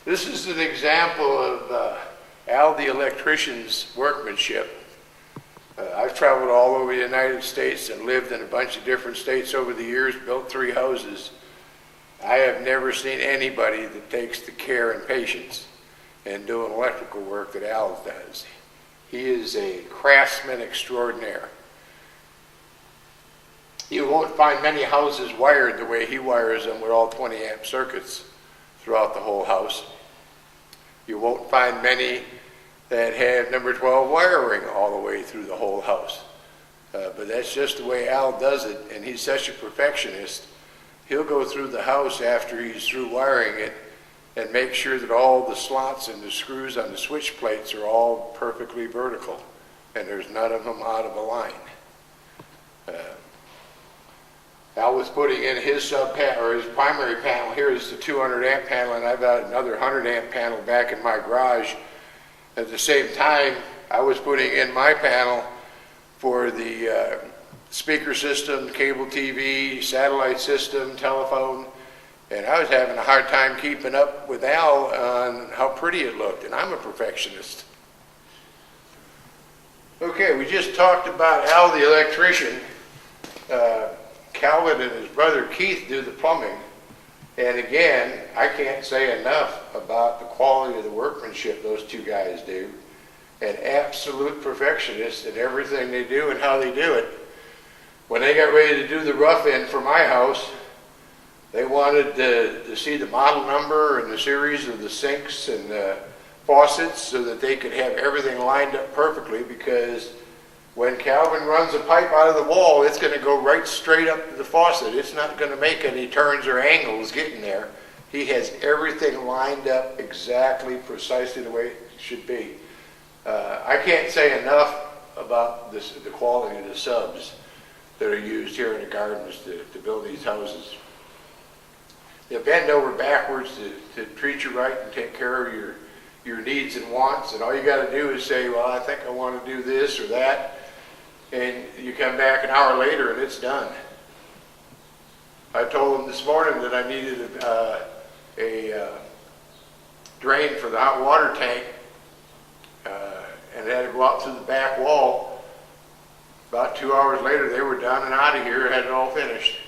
This is an example of Al the electrician's workmanship. I've traveled all over the United States and lived in a bunch of different states over the years, built 3 houses. I have never seen anybody that takes the care and patience in doing electrical work that Al does. He is a craftsman extraordinaire. You won't find many houses wired the way he wires them with all 20 amp circuits throughout the whole house. You won't find many that have number 12 wiring all the way through the whole house. But that's just the way Al does it, and he's such a perfectionist. He'll go through the house after he's through wiring it and make sure that all the slots and the screws on the switch plates are all perfectly vertical and there's none of them out of a line. Al was putting in his sub panel, or his primary panel. Here is the 200 amp panel, and I've got another 100 amp panel back in my garage. At the same time, I was putting in my panel for the speaker system, cable TV, satellite system, telephone, and I was having a hard time keeping up with Al on how pretty it looked, and I'm a perfectionist. Okay, we just talked about Al the electrician. Calvin and his brother Keith do the plumbing, and again, I can't say enough about the quality of the workmanship those 2 guys do. An absolute perfectionist in everything they do and how they do it. When they got ready to do the rough end for my house, they wanted to see the model number and the series of the sinks and the faucets so that they could have everything lined up perfectly, because when Calvin runs a pipe out of the wall, it's going to go right straight up to the faucet. It's not going to make any turns or angles getting there. He has everything lined up exactly, precisely the way it should be. I can't say enough about the quality of the subs that are used here in the gardens to build these houses. They bend over backwards to treat you right and take care of your needs and wants, and all you got to do is say, well, I think I want to do this or that, and you come back an hour later and it's done. I told them this morning that I needed a drain for the hot water tank, and it had to go out through the back wall. About 2 hours later, they were done and out of here and had it all finished.